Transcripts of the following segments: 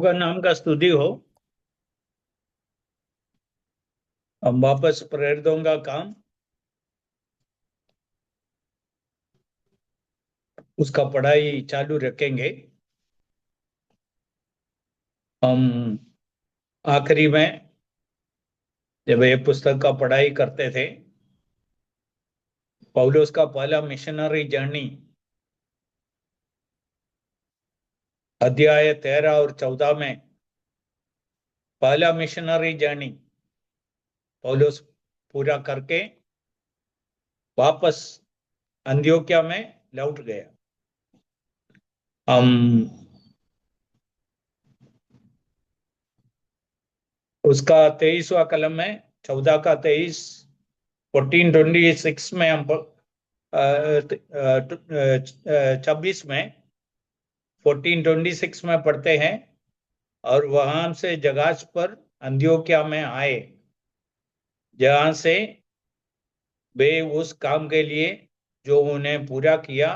का नाम का स्तुति हो। हम वापस प्रेरितों का काम उसका पढ़ाई चालू रखेंगे। हम आखिरी में जब ये पुस्तक का पढ़ाई करते थे, पौलुस का पहला मिशनरी जर्नी अध्याय 13 और 14 में पहला मिशनरी जर्नी पौलुस पूरा करके वापस अंत्योक्या में लौट गया। हम उसका 23वां कलम है, 14 का 23, 1426 में हम 26 में 1426 में पढ़ते हैं। और वहां से जगाज पर अंत्योक्या में आए, जहां से वे उस काम के लिए जो उन्हें पूरा किया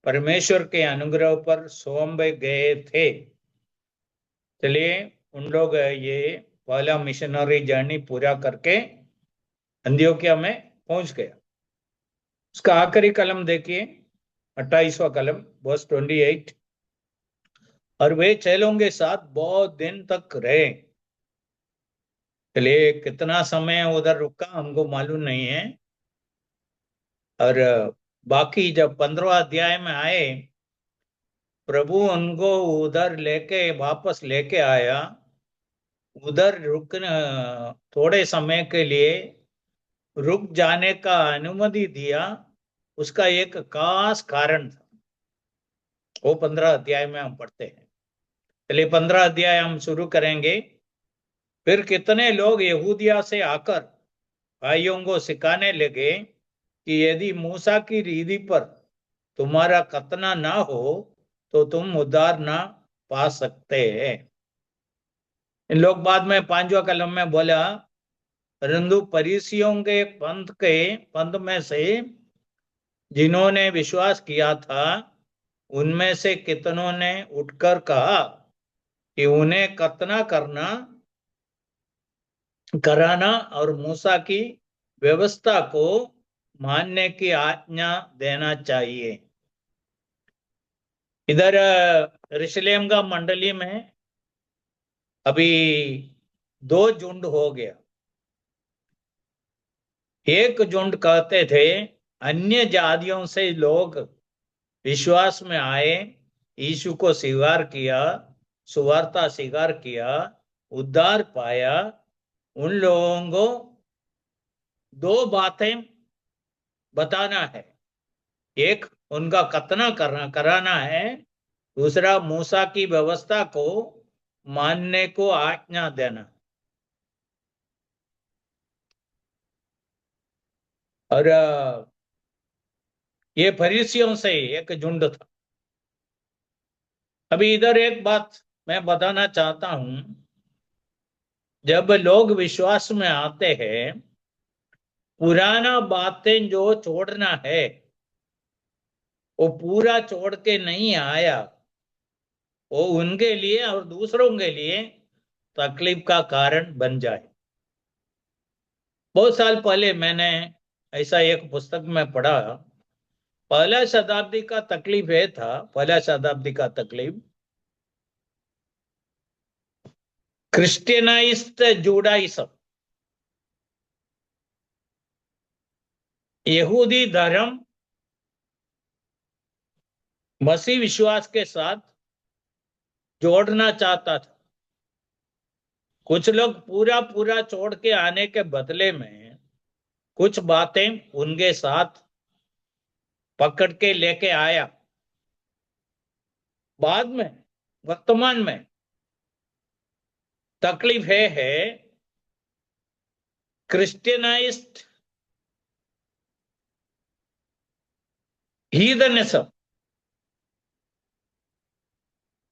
परमेश्वर के अनुग्रह पर सौंप गए थे। चलिए, उन लोग ये पहला मिशनरी जर्नी पूरा करके अंत्योक्या में पहुंच गया। उसका आखिरी कलम देखिए, 28वां कलम, वर्स 28। और वे चेलों के साथ बहुत दिन तक रहे। चलिए, कितना समय उधर रुका हमको मालूम नहीं है। और बाकी जब 15वां अध्याय में आए, प्रभु उनको उधर लेके वापस लेके आया। उधर रुकने थोड़े समय के लिए रुक जाने का अनुमति दिया। उसका एक खास कारण था, वो 15 अध्याय में हम पढ़ते हैं। चलिए, 15 अध्याय हम शुरू करेंगे। फिर कितने लोग यहूदिया से आकर भाइयों को सिखाने लगे कि यदि मूसा की रीति पर तुम्हारा खतना ना हो तो तुम उद्धार ना पा सकते हैं। इन लोग बाद में 5वां कलम में बोला, परंतु फरीसियों के पंथ में से जिन्होंने विश्वास किया था, उनमें से कितनों ने उठकर कहा कि उन्हें खतना कराना और मूसा की व्यवस्था को मानने की आज्ञा देना चाहिए। इधर यरूशलेम का मंडली में अभी दो झुंड हो गया। एक झुंड कहते थे अन्य जातियों से लोग विश्वास में आए, यीशु को स्वीकार किया, सुवार्ता स्वीकार किया, उद्धार पाया। उन लोगों को दो बातें बताना है। एक, उनका खतना कराना है। दूसरा, मूसा की व्यवस्था को मानने को आज्ञा देना। और ये फरीसियों से एक झुंड था। अभी इधर एक बात मैं बताना चाहता हूं। जब लोग विश्वास में आते हैं, पुराना बातें जो छोड़ना है वो पूरा छोड़ के नहीं आया, वो उनके लिए और दूसरों के लिए तकलीफ का कारण बन जाए। बहुत साल पहले मैंने ऐसा एक पुस्तक में पढ़ा। पहला शताब्दी का तकलीफ ये था, पहला शताब्दी का तकलीफ क्रिश्चियनाइज्ड जूडाइज्म, यहूदी धर्म मसीह विश्वास के साथ जोड़ना चाहता था। कुछ लोग पूरा पूरा छोड़ के आने के बदले में कुछ बातें उनके साथ पकड़ के लेके आया। बाद में, वर्तमान में तकलीफ है क्रिश्चियनाइज्ड हीदनिज्म।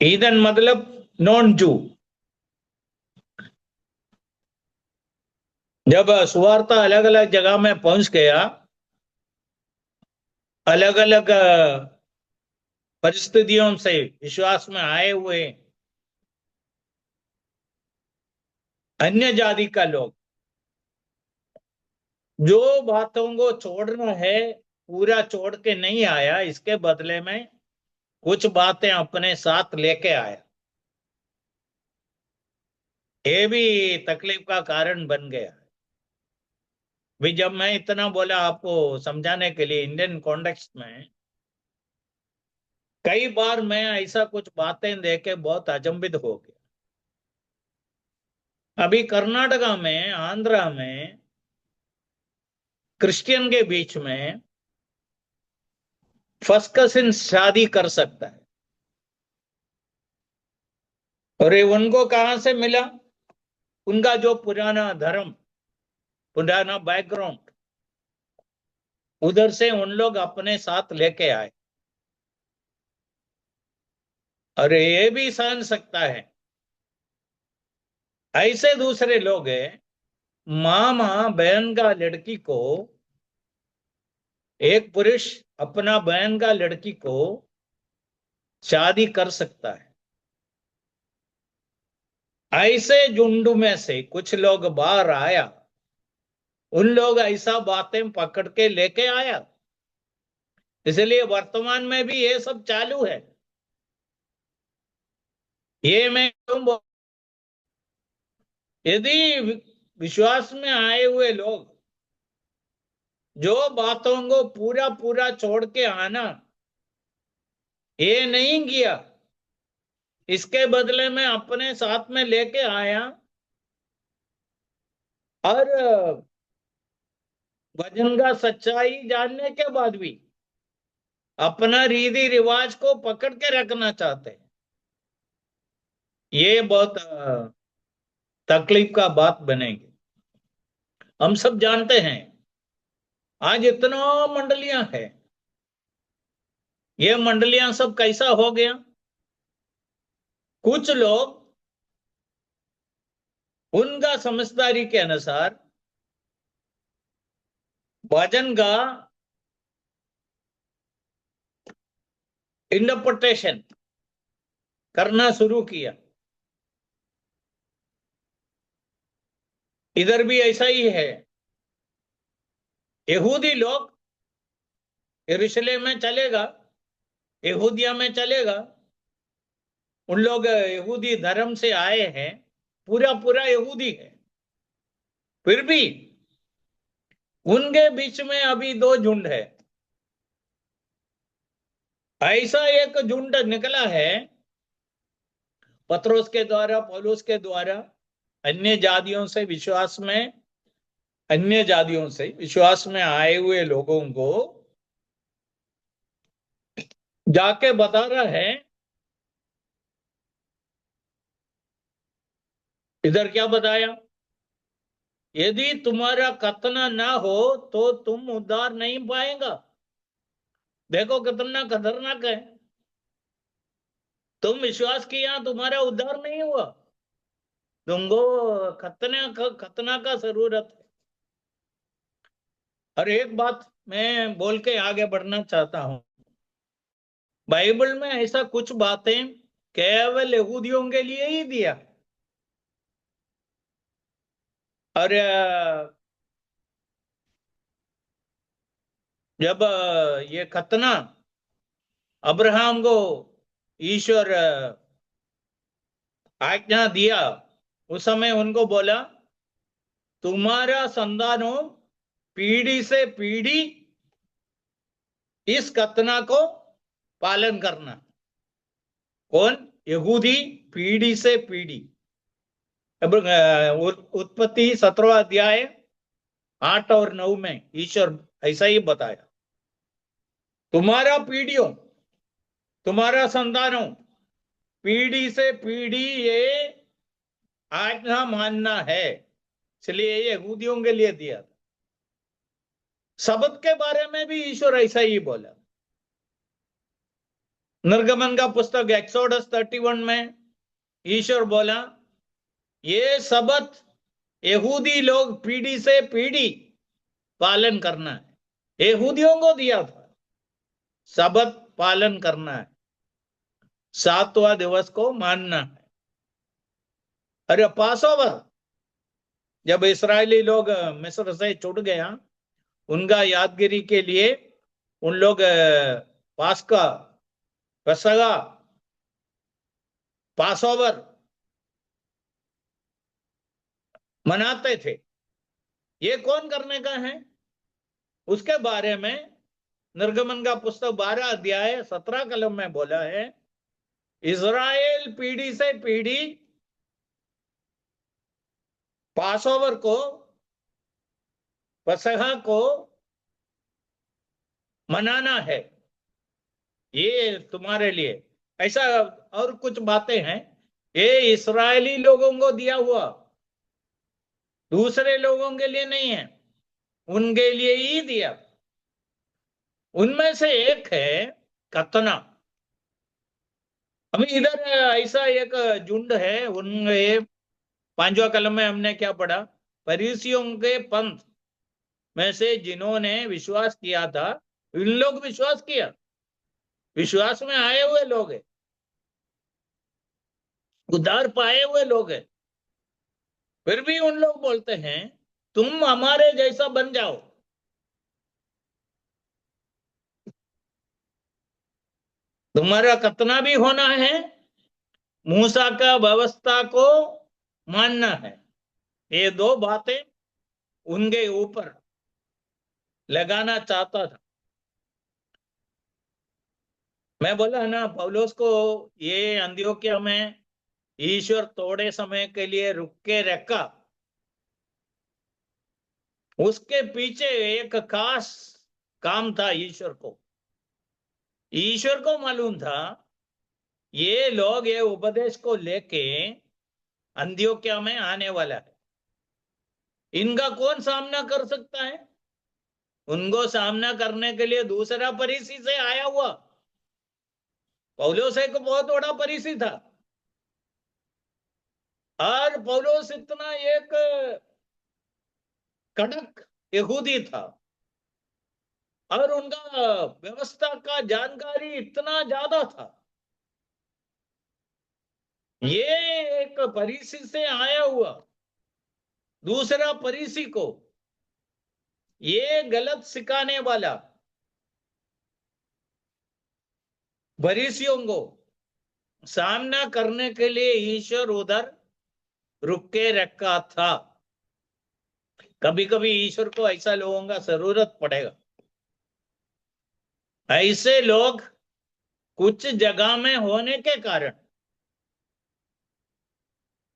हीदन मतलब नॉन जू। जब सुवार्ता अलग अलग जगह में पहुंच गया, अलग अलग परिस्थितियों से विश्वास में आए हुए अन्य जाति का लोग जो बातों को छोड़ना है पूरा छोड़ के नहीं आया, इसके बदले में कुछ बातें अपने साथ लेके आया, ये भी तकलीफ का कारण बन गया। भी जब मैं इतना बोला आपको समझाने के लिए, इंडियन कॉन्टेक्स्ट में कई बार मैं ऐसा कुछ बातें देके बहुत अचंभित हो गया। अभी कर्नाटका में, आंध्रा में क्रिश्चियन के बीच में फर्स्ट कजिन शादी कर सकता है, और ये उनको कहां से मिला? उनका जो पुराना धर्म, पुराना बैकग्राउंड, उधर से उन लोग अपने साथ लेके आए। और ये भी सहन सकता है। ऐसे दूसरे लोग हैं, मामा बहन का लड़की को, एक पुरुष अपना बहन का लड़की को शादी कर सकता है। ऐसे झुंड में से कुछ लोग बाहर आया, उन लोग ऐसा बातें पकड़ के लेके आया। इसलिए वर्तमान में भी ये सब चालू है। ये मैं क्यों यदि विश्वास में आए हुए लोग जो बातों को पूरा पूरा छोड़ के आना, ये नहीं किया, इसके बदले में अपने साथ में लेके आया, और भजन का सच्चाई जानने के बाद भी अपना रीति रिवाज को पकड़ के रखना चाहते हैं, ये बहुत तकलीफ का बात बनेगी। हम सब जानते हैं आज इतना मंडलियां हैं, ये मंडलियां सब कैसा हो गया? कुछ लोग उनका समझदारी के अनुसार भजन का इंटरप्रिटेशन करना शुरू किया। इधर भी ऐसा ही है। यहूदी लोग यरूशलेम में चलेगा, यहूदिया में चलेगा, उन लोग यहूदी धर्म से आए हैं, पूरा पूरा यहूदी है, फिर भी उनके बीच में अभी दो झुंड है। ऐसा एक झुंड निकला है पत्रोस के द्वारा, पौलुस के द्वारा, अन्य जातियों से विश्वास में, अन्य जातियों से विश्वास में आए हुए लोगों को जाके बता रहा है। इधर क्या बताया? यदि तुम्हारा खतना ना हो तो तुम उद्धार नहीं पाएगा। देखो कितना खतरनाक है। तुम विश्वास किया, तुम्हारा उद्धार नहीं हुआ, तुमको खतना का जरूरत है। और एक बात मैं बोल के आगे बढ़ना चाहता हूं, बाइबल में ऐसा कुछ बातें केवल यहूदियों के लिए ही दिया। और जब ये खतना अब्राहम को ईश्वर आज्ञा दिया, उस समय उनको बोला तुम्हारा संतानों पीढ़ी से पीढ़ी इस खतना को पालन करना। कौन? यहूदी, पीढ़ी से पीढ़ी। उत्पत्ति 17वां अध्याय 8 और 9 में ईश्वर ऐसा ही बताया, तुम्हारा पीढ़ियों, तुम्हारा संतानों, पीढ़ी से पीढ़ी ये आज्ञा मानना है। इसलिए ये यहूदियों के लिए दिया था। शब्द के बारे में भी ईश्वर ऐसा ही बोला। निर्गमन का पुस्तक एक्सोडस 31 में ईश्वर बोला ये शब्द यहूदी लोग पीढ़ी से पीढ़ी पालन करना है। यहूदियों को दिया था शब्द पालन करना है, सातवां दिवस को मानना है। अरे पास ओवर, जब इस्राएली लोग मिस्र से छूट गया, उनका यादगिरी के लिए उन लोग पास्का, पसगा, पासओवर मनाते थे। ये कौन करने का है? उसके बारे में निर्गमन का पुस्तक 12 अध्याय 17 कलम में बोला है, इज़राइल पीढ़ी से पीढ़ी पासओवर को, पसहा को मनाना है। ये तुम्हारे लिए ऐसा। और कुछ बातें हैं, ये इस्राएली लोगों को दिया हुआ, दूसरे लोगों के लिए नहीं है, उनके लिए ही दिया। उनमें से एक है कतना। अभी इधर ऐसा एक झुंड है, उनके 5वां कलम में हमने क्या पढ़ा, फरीसियों के पंथ में से जिन्होंने विश्वास किया था, इन लोग विश्वास किया, विश्वास में आए हुए लोग हैं, उद्धार पाए हुए लोग हैं। फिर भी उन लोग बोलते हैं तुम हमारे जैसा बन जाओ। तुम्हारा कितना भी होना है, मूसा का व्यवस्था को मानना है। ये दो बातें उनके ऊपर लगाना चाहता था। मैं बोला ना, पौलुस को ये अंत्योक्या में ईश्वर थोड़े समय के लिए रुक के रखा। उसके पीछे एक खास काम था। ईश्वर को मालूम था ये लोग ये उपदेश को लेके अंत्योक्या में आने वाला है, इनका कौन सामना कर सकता है? उनको सामना करने के लिए दूसरा फरीसी से आया हुआ पौलुस एक बहुत बड़ा फरीसी था। और पौलुस इतना एक कड़क यहूदी था, और उनका व्यवस्था का जानकारी इतना ज्यादा था। ये एक फरीसी से आया हुआ दूसरा फरीसी को ये गलत सिखाने वाला फरीसियों को सामना करने के लिए ईश्वर उधर रुक के रखा था। कभी कभी ईश्वर को ऐसा लोगों का जरूरत पड़ेगा। ऐसे लोग कुछ जगह में होने के कारण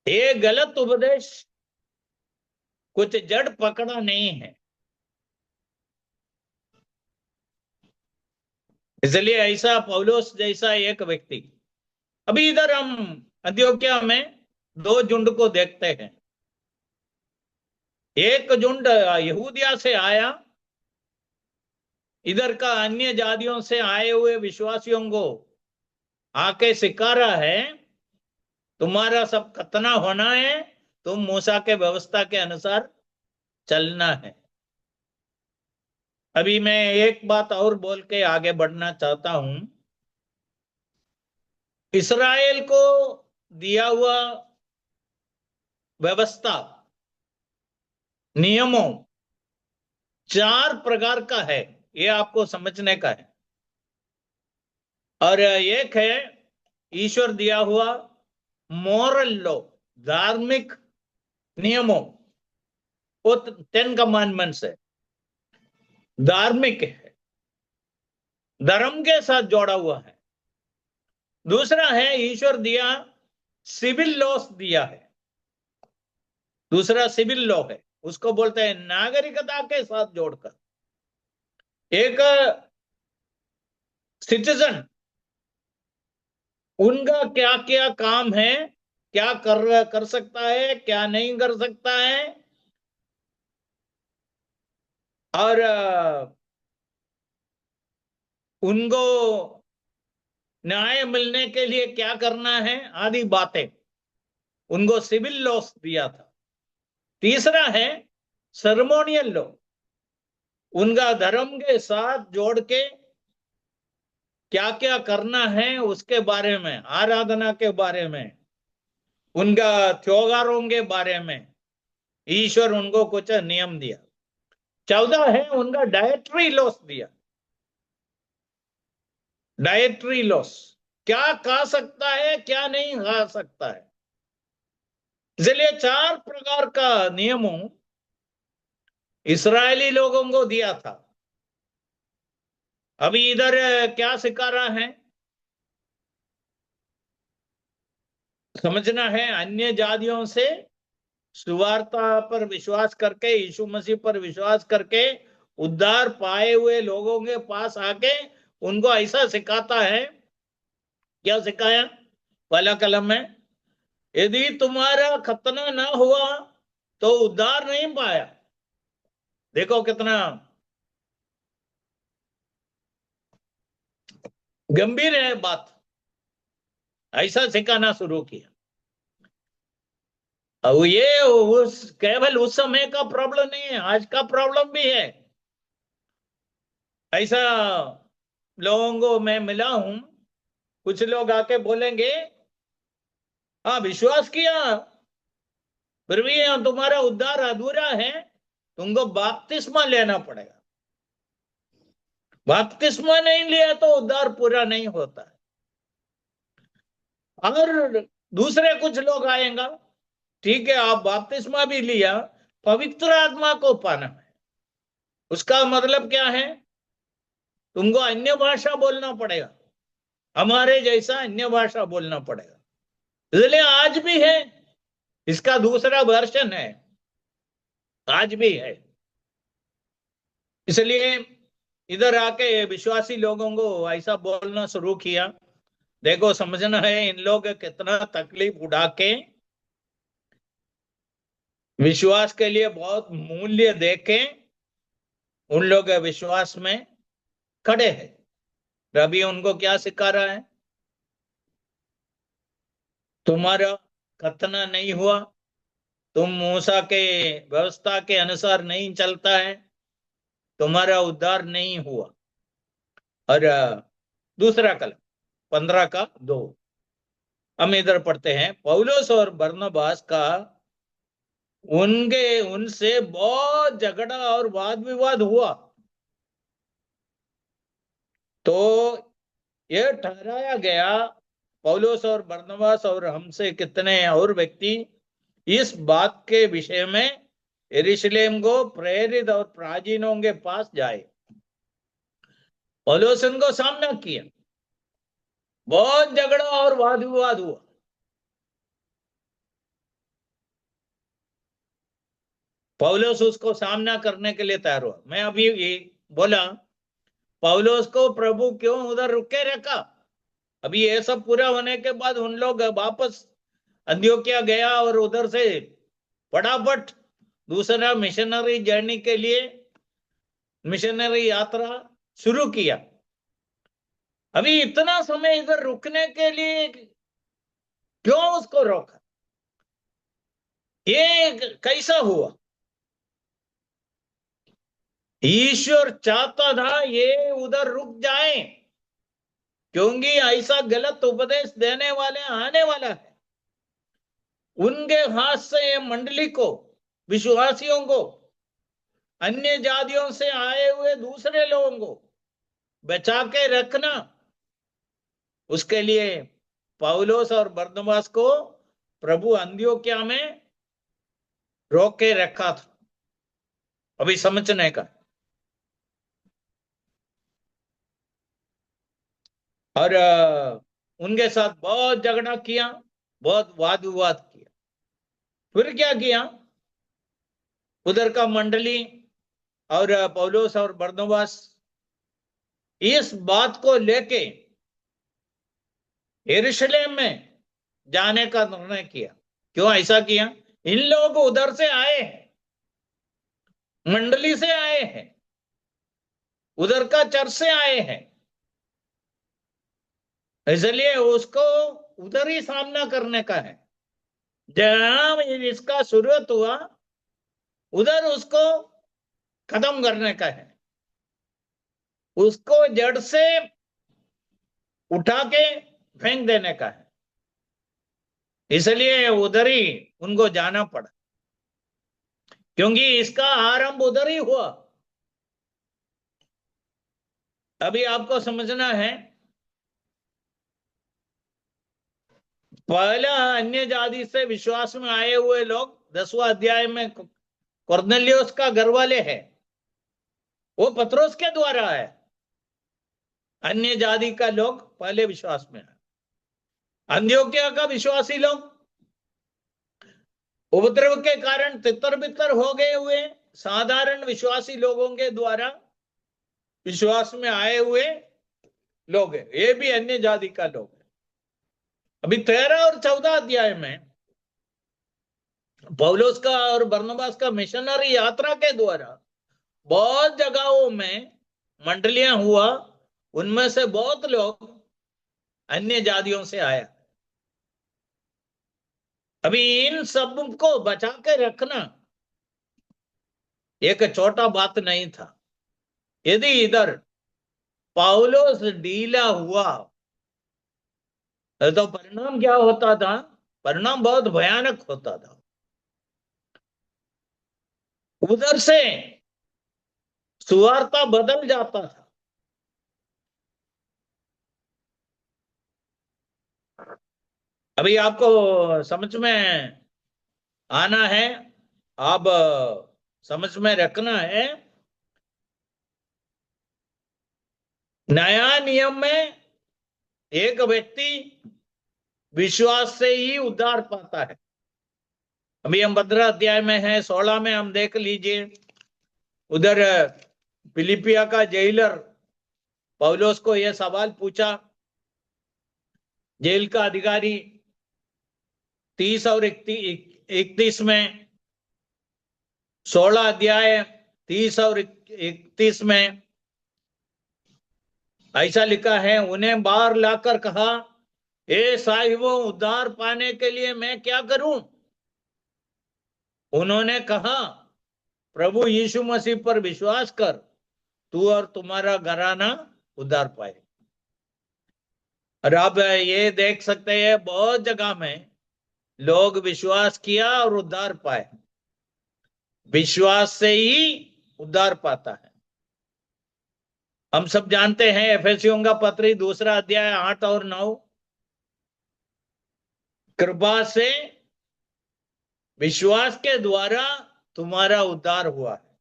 ये गलत उपदेश कुछ जड़ पकड़ा नहीं है, इसलिए ऐसा पौलुस जैसा एक व्यक्ति। अभी इधर हम अंत्योक्या में दो झुंड को देखते हैं। एक झुंड यहूदिया से आया, इधर का अन्य जातियों से आए हुए विश्वासियों को आके सिखा रहा है तुम्हारा सब खतना होना है, तुम मूसा के व्यवस्था के अनुसार चलना है। अभी मैं एक बात और बोल के आगे बढ़ना चाहता हूं। इसराइल को दिया हुआ व्यवस्था, नियमों 4 प्रकार का है, ये आपको समझने का है। और एक है ईश्वर दिया हुआ मोरल लॉ, धार्मिक नियमों, वो 10 कमांडमेंट्स है, धार्मिक है, धर्म के साथ जोड़ा हुआ है। दूसरा है ईश्वर दिया सिविल लॉस दिया है, दूसरा सिविल लॉ है, उसको बोलते हैं नागरिकता के साथ जोड़कर। एक सिटीजन, उनका क्या क्या काम है, क्या कर सकता है, क्या नहीं कर सकता है, और उनको न्याय मिलने के लिए क्या करना है, आदि बातें उनको सिविल लॉस दिया था। तीसरा है सेरेमोनियल लॉ, उनका धर्म के साथ जोड़ के क्या क्या करना है उसके बारे में, आराधना के बारे में, उनका त्योहारों के बारे में, ईश्वर उनको कुछ नियम दिया। 14 है उनका डायट्री लॉस दिया। डायट्री लॉस, क्या खा सकता है क्या नहीं खा सकता है। इसलिए 4 प्रकार का नियमों इस्राएली लोगों को दिया था। अभी इधर क्या सिखा रहा है, समझना है। अन्य जातियों से सुवार्ता पर विश्वास करके, यीशु मसीह पर विश्वास करके उद्धार पाए हुए लोगों के पास आके उनको ऐसा सिखाता है। क्या सिखाया पहला कलम में? यदि तुम्हारा खतना ना हुआ तो उद्धार नहीं पाया। देखो कितना गंभीर है बात। ऐसा सिखाना शुरू किया। अब ये उस केवल उस समय का प्रॉब्लम नहीं है, आज का प्रॉब्लम भी है। ऐसा लोगों को मैं मिला हूं, कुछ लोग आके बोलेंगे हाँ विश्वास किया फिर भी तुम्हारा उद्धार अधूरा है, तुमको बपतिस्मा लेना पड़ेगा। बपतिस्मा नहीं लिया तो उद्धार पूरा नहीं होता है। अगर दूसरे कुछ लोग आएगा, ठीक है आप बपतिस्मा भी लिया, पवित्र आत्मा को पाना है, उसका मतलब क्या है? तुमको अन्य भाषा बोलना पड़ेगा, हमारे जैसा अन्य भाषा बोलना पड़ेगा। इसलिए आज भी है, इसका दूसरा वर्षन है, आज भी है। इसलिए इधर आके विश्वासी लोगों को ऐसा बोलना शुरू किया। देखो समझना है, इन लोग कितना तकलीफ उठा के विश्वास के लिए बहुत मूल्य देके उन लोग विश्वास में खड़े हैं। रवि उनको क्या सिखा रहा है? तुम्हारा खतना नहीं हुआ, तुम मूसा के व्यवस्था के अनुसार नहीं चलता है, तुम्हारा उद्धार नहीं हुआ। और दूसरा कलम 15 का 2 हम इधर पढ़ते हैं। पौलुस और बरनबास का उनके उनसे बहुत झगड़ा और वाद विवाद हुआ, तो यह ठहराया गया पौलुस और बरनबास और हमसे कितने और व्यक्ति इस बात के विषय में यरूशलेम को प्रेरित और प्राचीनों के पास जाए। पौलुस उनको सामना किया, बहुत झगड़ा और वाद विवाद हुआ। पौलुस उसको सामना करने के लिए तैयार हुआ। मैं अभी ये बोला, पौलुस को प्रभु क्यों उधर रुके रखा? अभी ये सब पूरा होने के बाद उन लोग वापस अंत्योक्या गया और उधर से फटाफट दूसरा मिशनरी जर्नी के लिए मिशनरी यात्रा शुरू किया। अभी इतना समय इधर रुकने के लिए क्यों उसको रोका? ये कैसा हुआ? ईश्वर चाहता था ये उधर रुक जाए, क्योंकि ऐसा गलत उपदेश देने वाले आने वाला है। उनके हाथ से ये मंडली को, विश्वासियों को, अन्य जातियों से आए हुए दूसरे लोगों को बचा के रखना, उसके लिए पौलुस और बरनबास को प्रभु अंत्योक्या में रोक के रखा था। अभी समझने का। और उनके साथ बहुत झगड़ा किया, बहुत वाद विवाद किया। फिर क्या किया? उधर का मंडली और पौलुस और बरनबास इस बात को लेके यरूशलेम में जाने का निर्णय किया। क्यों ऐसा किया? इन लोग उधर से आए हैं, मंडली से आए हैं, उधर का चर्च से आए हैं, इसलिए उसको उधर ही सामना करने का है। जहां इसका शुरुआत हुआ उधर उसको खत्म करने का है, उसको जड़ से उठा के फेंक देने का है। इसलिए उधर ही उनको जाना पड़ा। क्योंकि इसका आरंभ उधर ही हुआ। अभी आपको समझना है, पहला अन्य जाति से विश्वास में आए हुए लोग 10वां अध्याय में कुरनेलियुस का घर वाले हैं, वो पतरस के द्वारा है। अन्य जाति का लोग पहले विश्वास में आए। अंत्योक्या का विश्वासी लोग उपद्रव के कारण तितर बितर हो गए हुए साधारण विश्वासी लोगों के द्वारा विश्वास में आए हुए लोग हैं, ये भी अन्य जाति का लोग है। अभी 13 और 14 अध्याय में पौलुस का और बरनबास का मिशनरी यात्रा के द्वारा बहुत जगहों में मंडलियां हुआ, उनमें से बहुत लोग अन्य जातियों से आया। अभी इन सब को बचा के रखना एक छोटा बात नहीं था। यदि इधर पौलुस ढीला हुआ तो परिणाम क्या होता था? परिणाम बहुत भयानक होता था। उधर से सुवार्ता बदल जाता था। अभी आपको समझ में आना है, आप समझ में रखना है। नया नियम में एक व्यक्ति विश्वास से ही उद्धार पाता है। अभी हम 15 अध्याय में है, 16 में हम देख लीजिए। उधर फिलिपिया का जेलर पौलुस को यह सवाल पूछा, जेल का अधिकारी 30 और 31 में, 16 अध्याय 30 और 31 में ऐसा लिखा है। उन्हें बाहर लाकर कहा, ए साहिबों, उद्धार पाने के लिए मैं क्या करूं? उन्होंने कहा, प्रभु यीशु मसीह पर विश्वास कर, तू और तुम्हारा घराना उद्धार पाए। और आप ये देख सकते हैं बहुत जगह में लोग विश्वास किया और उद्धार पाए। विश्वास से ही उद्धार पाता है। हम सब जानते हैं एफेसियों का पत्री 2 अध्याय 8 और 9, कृपा से विश्वास के द्वारा तुम्हारा उद्धार हुआ है।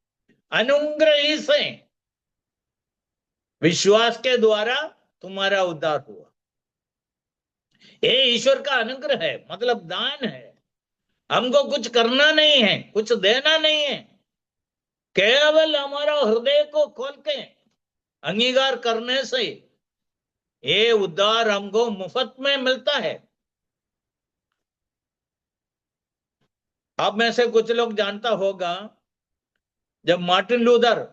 अनुग्रह ही से विश्वास के द्वारा तुम्हारा उद्धार हुआ। ये ईश्वर का अनुग्रह है, मतलब दान है। हमको कुछ करना नहीं है, कुछ देना नहीं है, केवल हमारा हृदय को खोल के अंगीकार करने से ये उद्धार हमको मुफ्त में मिलता है। आप में से कुछ लोग जानता होगा, जब मार्टिन लूथर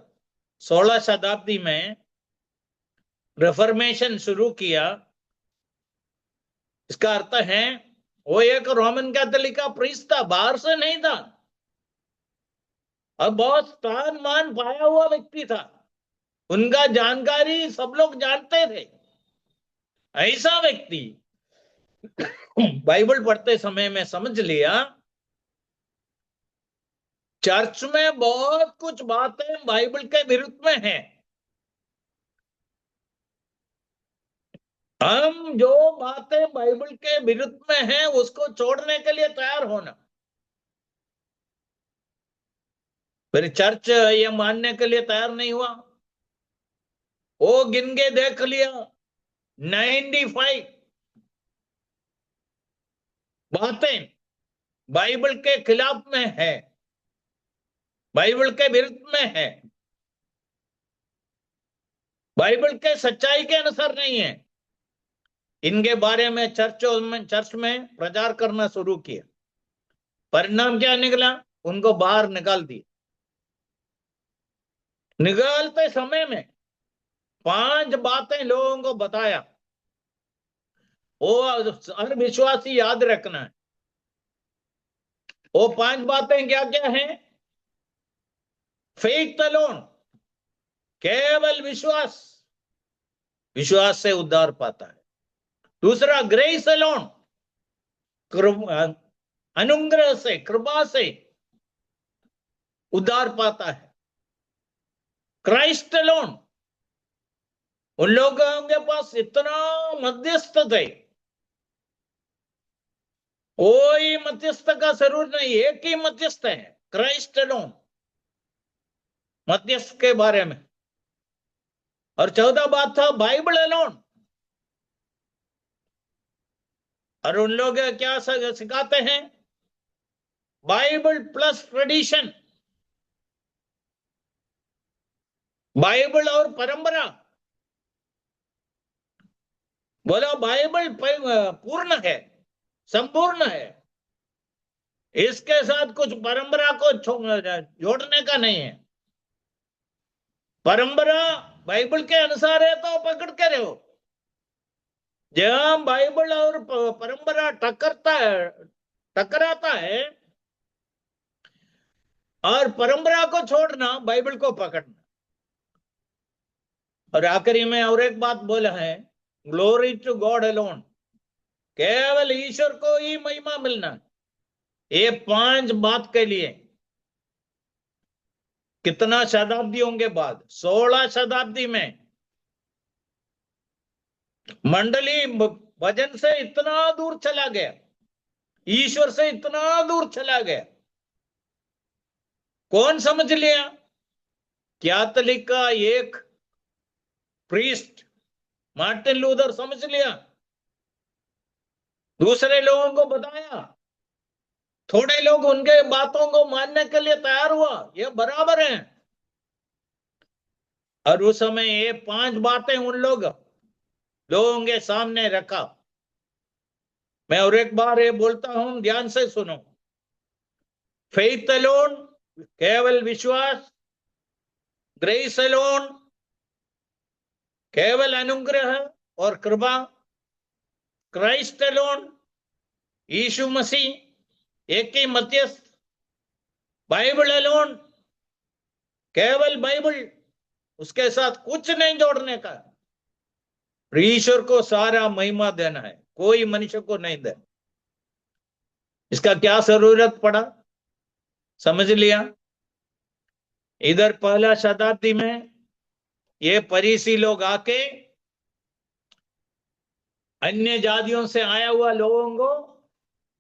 16 शताब्दी में रिफॉर्मेशन शुरू किया, इसका अर्थ है वो एक रोमन कैथोलिक का प्रीस्ट था, बाहर से नहीं था, और बहुत स्थान मान पाया हुआ व्यक्ति था। उनका जानकारी सब लोग जानते थे। ऐसा व्यक्ति बाइबल पढ़ते समय में समझ लिया, चर्च में बहुत कुछ बातें बाइबल के विरुद्ध में है। हम जो बातें बाइबल के विरुद्ध में हैं उसको छोड़ने के लिए तैयार होना। फिर चर्च ये मानने के लिए तैयार नहीं हुआ। वो गिन के देख लिया, 95 बातें बाइबल के खिलाफ में है, बाइबल के विरुद्ध में है, बाइबल के सच्चाई के अनुसार नहीं है। इनके बारे में चर्च में प्रचार करना शुरू किया। परिणाम क्या निकला? उनको बाहर निकाल दिया। निकालते समय में 5 बातें लोगों को बताया, वो हर विश्वासी याद रखना है। वो 5 बातें क्या क्या हैं? फेथ अलोन, केवल विश्वास, विश्वास से उद्धार पाता है। दूसरा, ग्रेस अलोन, अनुग्रह से, कृपा से। उद्धार पाता है। Christ alone. उन लोगों के पास इतना मध्यस्थ थे, कोई मध्यस्थ का जरूर नहीं, एक ही मध्यस्थ है, क्राइस्ट अलोन, मध्यस्थ के बारे में। और 14 बात था बाइबल अलोन। और उन लोग क्या सिखाते हैं? बाइबल प्लस ट्रेडिशन, बाइबल और परंपरा। बोला बाइबल पूर्ण है, संपूर्ण है, इसके साथ कुछ परंपरा को जोड़ने का नहीं है। परंपरा बाइबल के अनुसार है तो पकड़ के रहो। जहां बाइबल और परंपरा टकराता है और परंपरा को छोड़ना, बाइबल को पकड़ना। और आखिरी में और एक बात बोला है, ग्लोरी टू गॉड अलोन, केवल ईश्वर को ही महिमा मिलना। ये 5 बात के लिए कितना शताब्दियों के बाद, 16 शताब्दी में मंडली भजन से इतना दूर चला गया, ईश्वर से इतना दूर चला गया। कौन समझ लिया? कैथोलिक का एक प्रीस्ट मार्टिन लूथर समझ लिया, दूसरे लोगों को बताया, थोड़े लोग उनके बातों को मानने के लिए तैयार हुआ, ये बराबर है। और उस समय ये 5 बातें उन लोगों के सामने रखा। मैं और एक बार ये बोलता हूं, ध्यान से सुनो। फेथ अलोन, केवल विश्वास। ग्रेस अलोन, केवल अनुग्रह और कृपा। क्राइस्ट अलोन, यीशु मसीह एक ही मध्यस्थ। बाइबल अलोन, केवल बाइबल, उसके साथ कुछ नहीं जोड़ने का। ईश्वर को सारा महिमा देना है, कोई मनुष्य को नहीं देना। इसका क्या जरूरत पड़ा? समझ लिया? इधर पहला शताब्दी में ये फरीसी लोग आके अन्य जातियों से आया हुआ लोगों को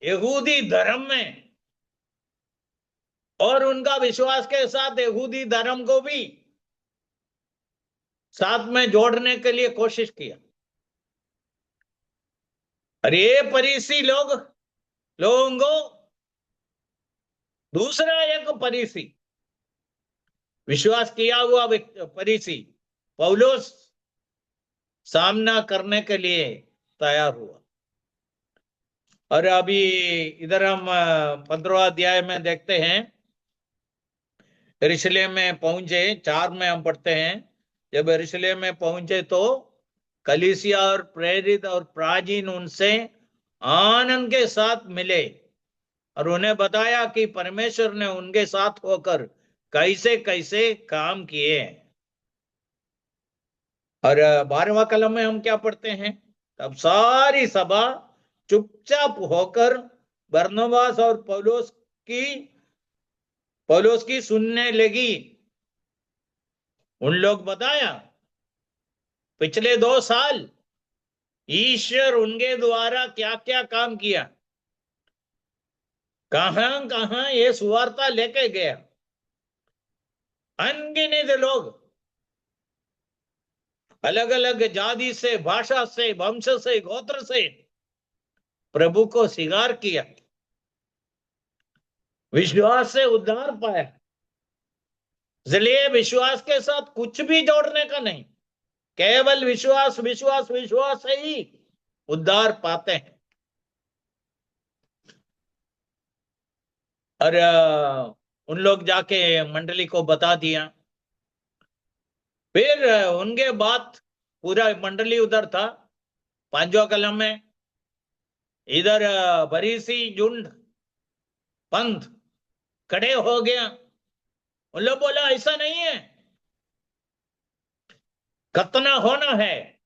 यहूदी धर्म में और उनका विश्वास के साथ यहूदी धर्म को भी साथ में जोड़ने के लिए कोशिश किया। और ये फरीसी लोगों को दूसरा एक फरीसी, विश्वास किया हुआ फरीसी पौलुस सामना करने के लिए तैयार हुआ। और अभी इधर हम 15वां अध्याय में देखते हैं, यरूशलेम में पहुंचे, 4 में हम पढ़ते हैं, जब यरूशलेम में पहुंचे तो कलीसिया और प्रेरित और प्राचीन उनसे आनंद के साथ मिले और उन्हें बताया कि परमेश्वर ने उनके साथ होकर कैसे कैसे काम किए। और 12वां कलम में हम क्या पढ़ते हैं? तब सारी सभा चुपचाप होकर बरनबास और पौलुस की सुनने लगी। उन लोग बताया पिछले 2 साल ईश्वर उनके द्वारा क्या क्या काम किया, कहां कहां ये सुवार्ता लेके गया। अनगिनत लोग अलग अलग जाति से, भाषा से, वंश से, गोत्र से प्रभु को स्वीकार किया, विश्वास से उद्धार पाया। इसलिए विश्वास के साथ कुछ भी जोड़ने का नहीं, केवल विश्वास विश्वास विश्वास से ही उद्धार पाते हैं। और उन लोग जाके मंडली को बता दिया। फिर उनके बाद पूरा मंडली उधर था 5वां कलम में, इधर फरीसी झुंड पंथ खड़े हो गया। उन लोग बोला ऐसा नहीं है, खतना होना है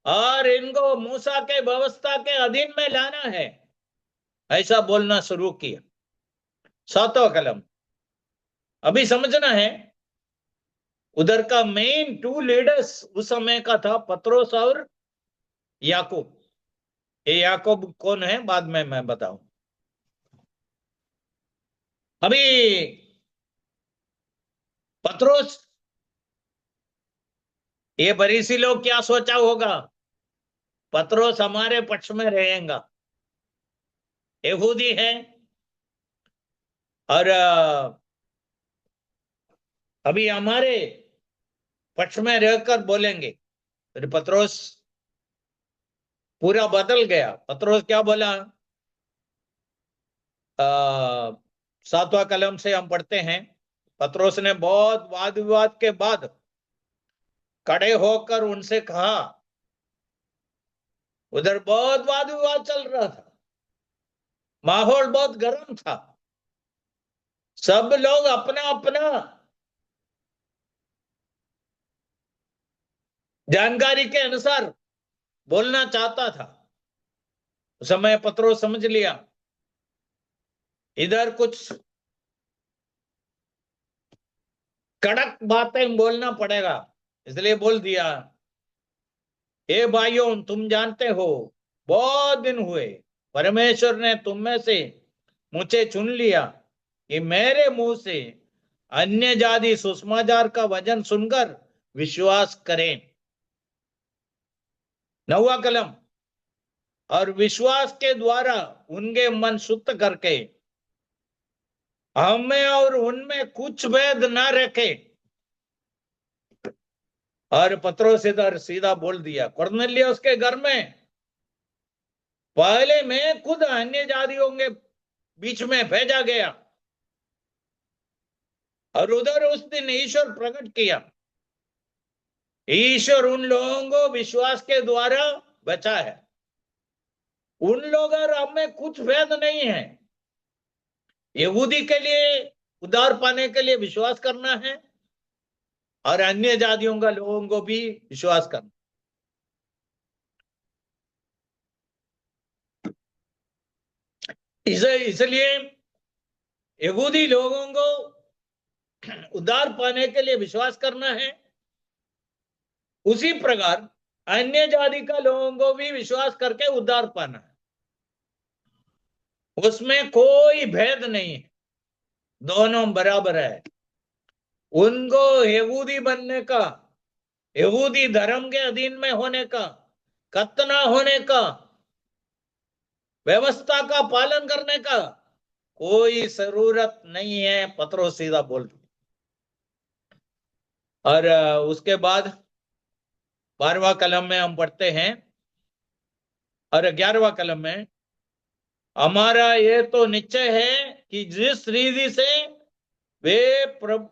और इनको मूसा के व्यवस्था के अधीन में लाना है, ऐसा बोलना शुरू किया। 7वां कलम, अभी समझना है, उधर का मेन 2 लीडर्स उस समय का था पतरोस और याकूब। ये याकूब कौन है बाद में मैं बताऊं। अभी पतरोस, ये फरीसी लोग क्या सोचा होगा, पतरोस हमारे पक्ष में रहेगा, यहूदी है, और अभी हमारे पक्ष में रहकर बोलेंगे। फिर पतरोस पूरा बदल गया। पतरोस क्या बोला, 7वां कलम से हम पढ़ते हैं। पतरोस ने बहुत वाद विवाद के बाद खड़े होकर उनसे कहा, उधर बहुत वाद विवाद चल रहा था, माहौल बहुत गर्म था, सब लोग अपना अपना जानकारी के अनुसार बोलना चाहता था। उस समय पतरोस समझ लिया इधर कुछ कड़क बातें बोलना पड़ेगा, इसलिए बोल दिया, हे भाइयों, तुम जानते हो बहुत दिन हुए परमेश्वर ने तुम में से मुझे चुन लिया कि मेरे मुंह से अन्य जाति सुसमाचार का वचन सुनकर विश्वास करें। 9वां कलम, और विश्वास के द्वारा उनके मन शुद्ध करके हमें और उनमें कुछ भेद न रखे। और पतरोस इधर सीधा बोल दिया, कुरनेलियुस के घर में पहले मैं खुद अन्य जातियों के बीच में भेजा गया, और उधर उस दिन ईश्वर प्रकट किया। ईश्वर उन लोगों को विश्वास के द्वारा बचा है। उन लोग और हमें कुछ भेद नहीं है। यहूदी के लिए उद्धार पाने के लिए विश्वास करना है, और अन्य जातियों का लोगों को भी विश्वास करना। इसलिए यहूदी लोगों को उद्धार पाने के लिए विश्वास करना है, उसी प्रकार अन्य जाति का लोगों को भी विश्वास करके उद्धार पाना है। उसमें कोई भेद नहीं है, दोनों बराबर है। उनको यहूदी बनने का, यहूदी धर्म के अधीन में होने का, खतना होने का, व्यवस्था का पालन करने का कोई जरूरत नहीं है, पतरोस सीधा बोल रहे। और उसके बाद 12वां कलम में हम पढ़ते हैं, और 11वां कलम में, हमारा ये तो निश्चय है कि जिस रीति से वे प्रभु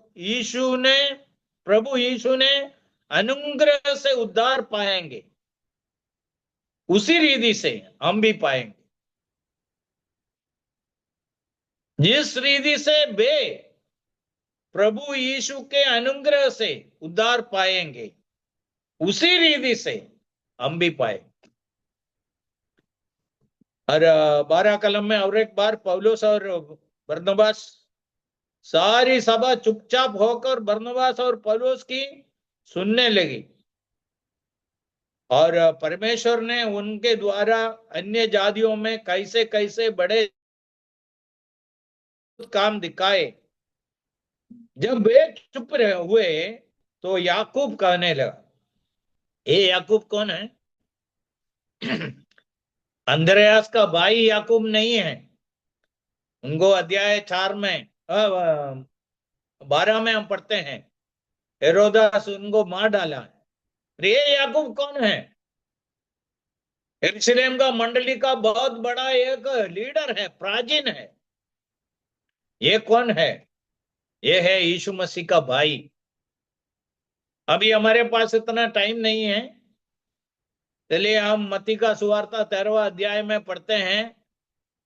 यीशु ने अनुग्रह से उद्धार पाएंगे, उसी रीति से हम भी पाएंगे। जिस रीति से वे प्रभु यीशु के अनुग्रह से उद्धार पाएंगे, उसी रीति से हम भी पाएंगे। और 12 कलम में और एक बार पौलुस और बरनबास, सारी सभा चुपचाप होकर बरनबास और पौलुस की सुनने लगी, और परमेश्वर ने उनके द्वारा अन्य जातियों में कैसे कैसे बड़े काम दिखाए। जब वे चुप हुए तो याकूब कहने लगा, ये याकूब कौन है? अंद्रयास का भाई याकूब नहीं है। उनको अध्याय 4 में 12 में हम पढ़ते हैं, हेरोदास उनको मार डाला है। ये याकूब कौन है? यरूशलेम का मंडली का बहुत बड़ा एक लीडर है, प्राचीन है। ये कौन है? ये है यीशु मसीह का भाई। अभी हमारे पास इतना टाइम नहीं है, चलिए हम मत्ती का सुवार्ता 13वां अध्याय में पढ़ते हैं।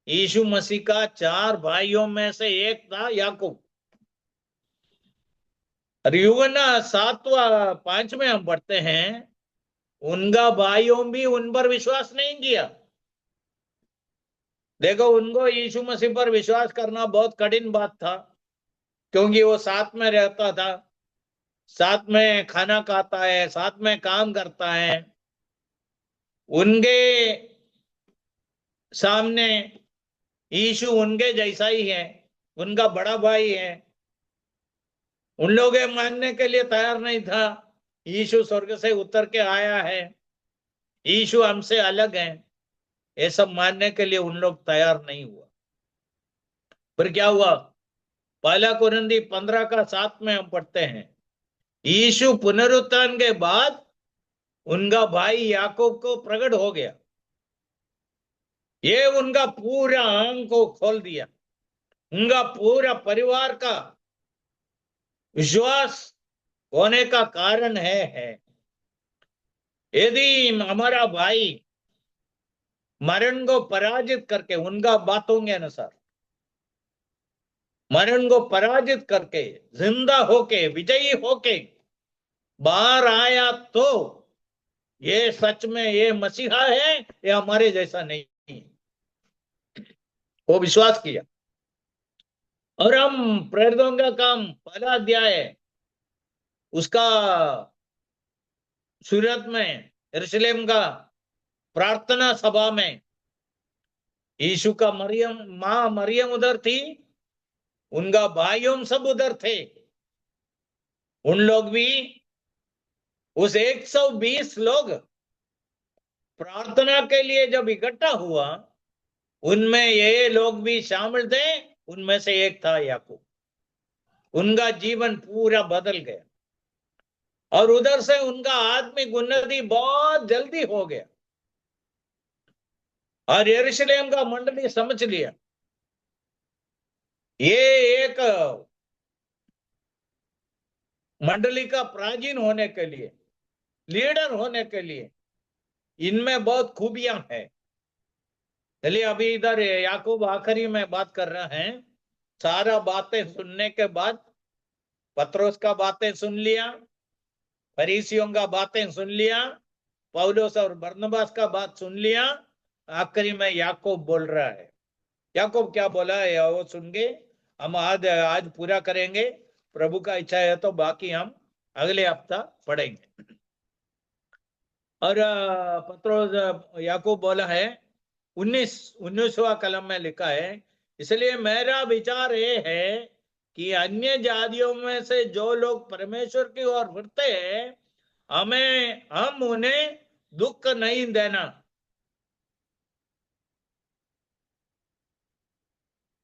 यीशु मसीह का 4 भाइयों में से एक था याकूब। और यूहन्ना 7:5 में हम पढ़ते हैं, उनका भाइयों भी उन पर विश्वास नहीं किया। देखो, उनको यीशु मसीह पर विश्वास करना बहुत कठिन बात था। क्योंकि वो साथ में रहता था, साथ में खाना खाता है, साथ में काम करता है। उनके सामने यीशु उनके जैसा ही है, उनका बड़ा भाई है। उन लोग ये मानने के लिए तैयार नहीं था यीशु स्वर्ग से उतर के आया है, यीशु हमसे अलग है। ये सब मानने के लिए उन लोग तैयार नहीं हुआ। फिर क्या हुआ? पहला कुरिन्थी 15 का 7 में हम पढ़ते हैं, यीशु पुनरुत्थान के बाद उनका भाई याकूब को प्रकट हो गया। ये उनका पूरा आंख को खोल दिया। उनका पूरा परिवार का विश्वास होने का कारण है। यदि हमारा भाई मरण को पराजित करके, उनका बातों के अनुसार मरण को पराजित करके जिंदा होके विजयी होके बाहर आया, तो ये सच में ये मसीहा है, ये हमारे जैसा नहीं है। वो विश्वास किया। और हम प्रेरितों का काम 1 अध्याय उसका सूरत में यरूशलेम का प्रार्थना सभा में यीशु का मरियम, माँ मरियम उधर थी, उनका भाइयों सब उधर थे। उन लोग भी, उस 120 लोग प्रार्थना के लिए जब इकट्ठा हुआ, उनमें ये लोग भी शामिल थे। उनमें से एक था याकूब। उनका जीवन पूरा बदल गया और उधर से उनका आत्मिक उन्नति बहुत जल्दी हो गया। और यरूशलेम का मंडली समझ लिया, ये एक मंडली का प्राचीन होने के लिए, लीडर होने के लिए इनमें बहुत खूबियां हैं। चलिए, अभी इधर याकूब आखिरी में बात कर रहा है। सारा बातें सुनने के बाद, पत्रोस का बातें सुन लिया, फरीसियों का बातें सुन लिया, पौलुस और बरनबास का बात सुन लिया, आखिरी में याकूब बोल रहा है। याकूब क्या बोला है वो सुन के हम आज आज पूरा करेंगे। प्रभु का इच्छा है तो बाकी हम अगले हफ्ता पढ़ेंगे। और पत्रोस याकूब बोला है, 19वां कलम में लिखा है, इसलिए मेरा विचार ये है कि अन्य जातियों में से जो लोग परमेश्वर की ओर फिरते हैं, हम उन्हें दुख नहीं देना।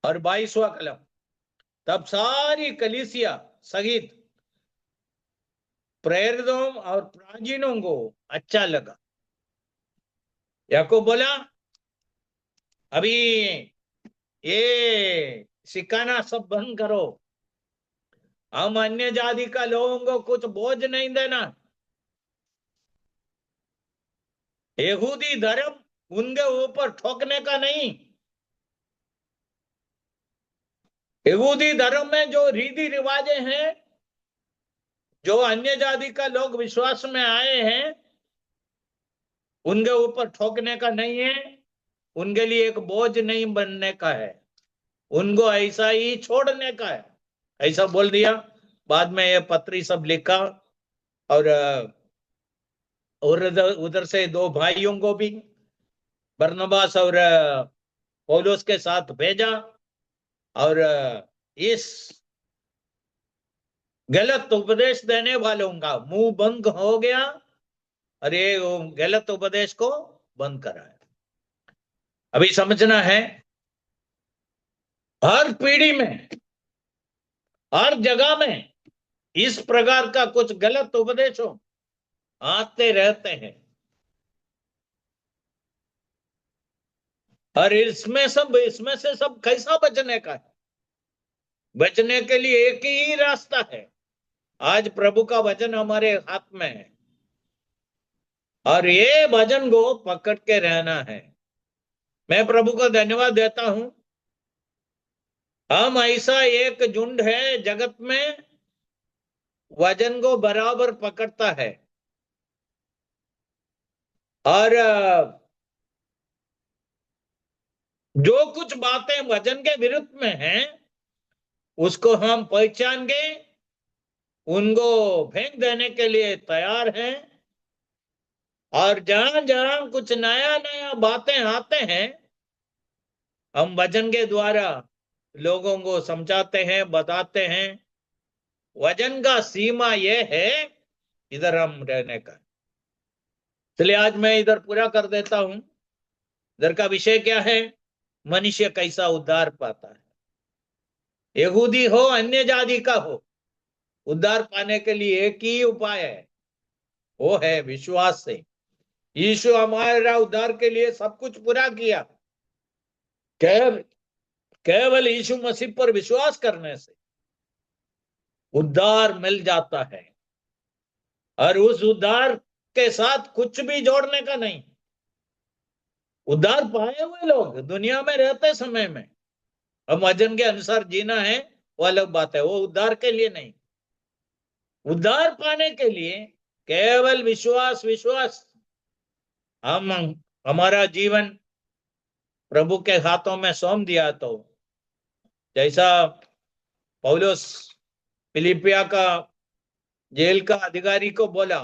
और 22वां कलम, तब सारी कलीसिया सहित प्रेरितों और प्राचीनों को अच्छा लगा। याकूब बोला, अभी ये सिखाना सब बंद करो, हम अन्य जाति का लोगों को कुछ बोझ नहीं देना। यहूदी धर्म उनके ऊपर ठोकने का नहीं। यहूदी धर्म में जो रीति रिवाजें हैं, जो अन्य जाति का लोग विश्वास में आए हैं, उनके ऊपर ठोकने का नहीं है, उनके लिए एक बोझ नहीं बनने का है, उनको ऐसा ही छोड़ने का है। ऐसा बोल दिया। बाद में ये पत्री सब लिखा और उधर उधर से दो भाइयों को भी बरनबास और पौलुस के साथ भेजा। और इस गलत उपदेश देने वालों का मुंह बंद हो गया और ये गलत उपदेश को बंद कराया। अभी समझना है, हर पीढ़ी में, हर जगह में इस प्रकार का कुछ गलत उपदेशों आते रहते हैं। और इसमें से सब कैसा बचने का है? बचने के लिए एक ही रास्ता है। आज प्रभु का वचन हमारे हाथ में है और ये वचन को पकड़ के रहना है। मैं प्रभु को धन्यवाद देता हूं। हम ऐसा एक झुंड है जगत में, वजन को बराबर पकड़ता है। और जो कुछ बातें वजन के विरुद्ध में हैं, उसको हम पहचान गए, उनको फेंक देने के लिए तैयार हैं। और जहां जहां कुछ नया नया बातें आते हैं, हम वचन के द्वारा लोगों को समझाते हैं, बताते हैं। वचन का सीमा यह है, इधर हम रहने का। इसलिए आज मैं इधर पूरा कर देता हूं। इधर का विषय क्या है? मनुष्य कैसा उद्धार पाता है। यहूदी हो, अन्य जाति का हो, उद्धार पाने के लिए एक ही उपाय है, वो है विश्वास से। यीशु हमारा उद्धार के लिए सब कुछ पूरा किया। केवल केवल यीशु मसीह पर विश्वास करने से उद्धार मिल जाता है। और उस उद्धार के साथ कुछ भी जोड़ने का नहीं। उद्धार पाए हुए लोग दुनिया में रहते समय में हम वचन के अनुसार जीना है, वो अलग बात है, वो उद्धार के लिए नहीं। उद्धार पाने के लिए केवल विश्वास, विश्वास। हम हमारा जीवन प्रभु के हाथों में सौंप दिया, तो जैसा पौलुस फिलिपिया का जेल का अधिकारी को बोला,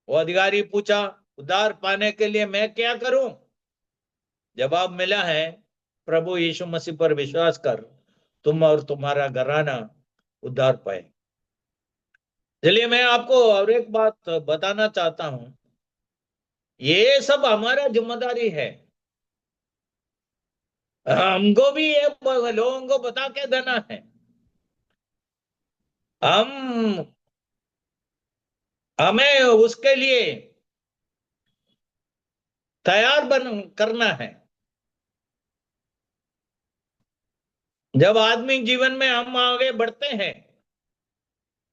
वो अधिकारी पूछा, उद्धार पाने के लिए मैं क्या करूं? जवाब मिला है, प्रभु यीशु मसीह पर विश्वास कर, तुम और तुम्हारा घराना उद्धार पाए। चलिए मैं आपको और एक बात बताना चाहता हूं। ये सब हमारा जिम्मेदारी है। हमको भी ये लोगों को बता के देना है। हम हमें उसके लिए तैयार बन करना है। जब आदमी जीवन में हम आगे बढ़ते हैं,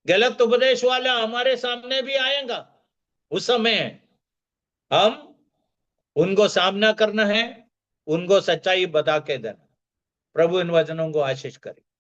गलत उपदेश वाला हमारे सामने भी आएगा। उस समय हम उनको सामना करना है, उनको सच्चाई बता के देना। प्रभु इन वचनों को आशीष करे।